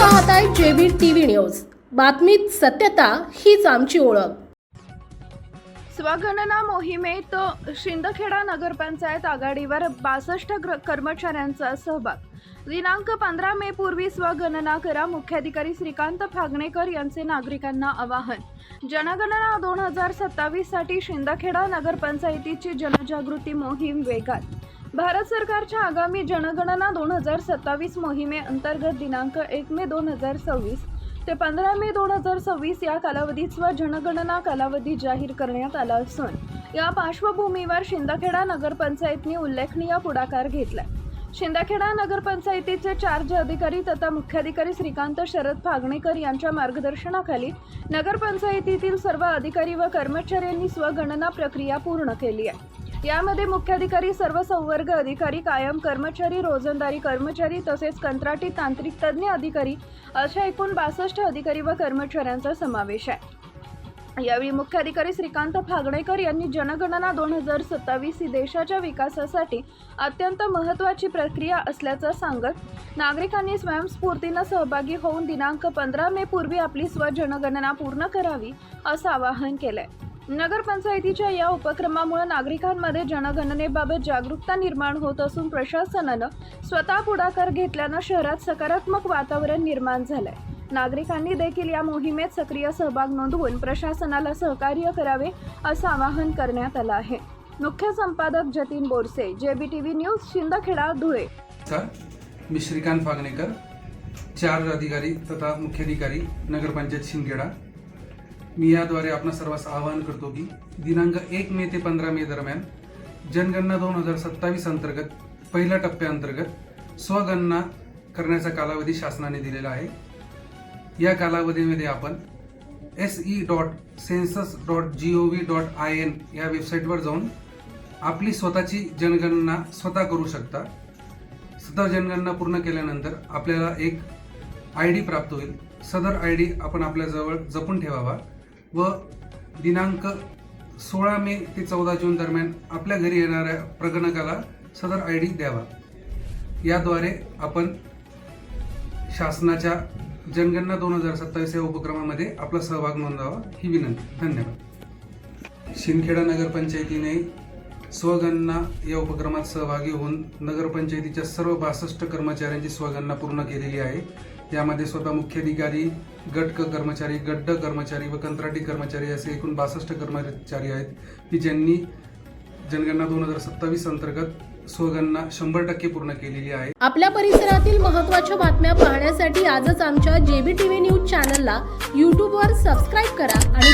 पाहताय JB TV news. बातमीत सत्यता हीच आमची ओळख। स्वगणना मोहिमेत शिंदखेडा नगरपंचायत आघाडीवर 62 कर्मचाऱ्यांचा सहभाग। दिनांक 15 मे पूर्वी स्वगणना करा, मुख्याधिकारी श्रीकांत फागणेकर यांचे नागरिकांना आवाहन। जनगणना 2027 साठी शिंदखेडा नगरपंचायतीची जनजागृती मोहीम वेगात। भारत सरकारच्या आगामी जनगणना 2027 मोहिमेअंतर्गत दिनांक 1 मे 2026 ते 15 मे 2026 या कालावधीत जनगणना कालावधी जाहीर करण्यात आला असून या पार्श्वभूमीवर शिंदखेडा नगरपंचायतीने उल्लेखनीय पुढाकार घेतला। शिंदखेडा नगरपंचायतीचे चार्ज अधिकारी तथा मुख्याधिकारी श्रीकांत शरद फागणेकर यांच्या मार्गदर्शनाखाली नगरपंचायतीतील सर्व अधिकारी व कर्मचाऱ्यांनी स्वगणना प्रक्रिया पूर्ण केली आहे। यामध्ये मुख्याधिकारी, सर्व संवर्ग अधिकारी, कायम कर्मचारी, रोजंदारी कर्मचारी तसेच कंत्राटी, तांत्रिक तज्ञ अधिकारी अशा एकूण 62 अधिकारी व कर्मचाऱ्यांचा समावेश आहे। यावेळी मुख्याधिकारी श्रीकांत फागणेकर यांनी जनगणना 2027 ही देशाच्या विकासासाठी अत्यंत महत्त्वाची प्रक्रिया असल्याचं सांगत नागरिकांनी स्वयंस्फूर्तीने सहभागी होऊन दिनांक 15 मे पूर्वी आपली स्वजनगणना पूर्ण करावी असं आवाहन केलंय। नगरपंचायतीच्या या उपक्रमामुळे नागरिकांमध्ये जनगणनेबाबत जागरूकता निर्माण होत असून प्रशासनानं स्वतः पुढाकार घेतल्यानं शहरात सकारात्मक वातावरण निर्माण झालंय। नागरिकांनी देखील या मोहिमेत सक्रिय सहभाग नोंदवून प्रशासनाला सहकार्य करावे असं आवाहन करण्यात आलं आहे। मुख्य संपादक जतीन बोरसे, जेबीटीव्ही न्यूज, शिंदखेडा, धुळे। मी श्रीकांत फागणेकर, चार्ज अधिकारी तथा मुख्याधिकारी नगरपंचायत शिंदखेडा। मी याद्वारे आपणा सर्वांस आवाहन करतो की दिनांक 1 मे ते 15 मे दरम्यान जनगणना 2027 अंतर्गत पहिल्या टप्प्याअंतर्गत स्वगणना करण्याचा कालावधी शासनाने दिलेला आहे। या कालावधीमध्ये आपण se.census.gov.in या वेबसाईटवर जाऊन आपली स्वतःची जनगणना स्वतः करू शकता। स्वतः जनगणना पूर्ण केल्यानंतर आपल्याला एक ID प्राप्त होईल। सदर ID आपण आपल्याजवळ जपून ठेवावा व दिनांक 16 मे ते 14 जून दरम्यान आपल्या घरी येणाऱ्या प्रगणकाला सदर ID द्यावा। याद्वारे आपण शासनाच्या जनगणना 2027 या उपक्रमामध्ये आपला सहभाग नोंदवावा ही विनंती। धन्यवाद। शिंदखेडा नगरपंचायतीने स्वगणना या उपक्रमात सहभागी होऊन नगरपंचायतीच्या सर्व 62 कर्मचाऱ्यांची स्वगणना पूर्ण केलेली आहे। यामध्ये स्वतः मुख्याधिकारी, गट कर्मचारी, गड्ड कर्मचारी व कंत्राटी कर्मचारी असे एकूण 62 कर्मचारी आहेत की ज्यांनी जनगणना 2027 अंतर्गत स्वगणना 100% पूर्ण केलेली आहे। आपल्या परिसरातील महत्त्वाच्या बातम्या पाहण्यासाठी आजच आमच्या जेबीटीव्ही न्यूज चॅनलला YouTube वर सबस्क्राईब करा आणि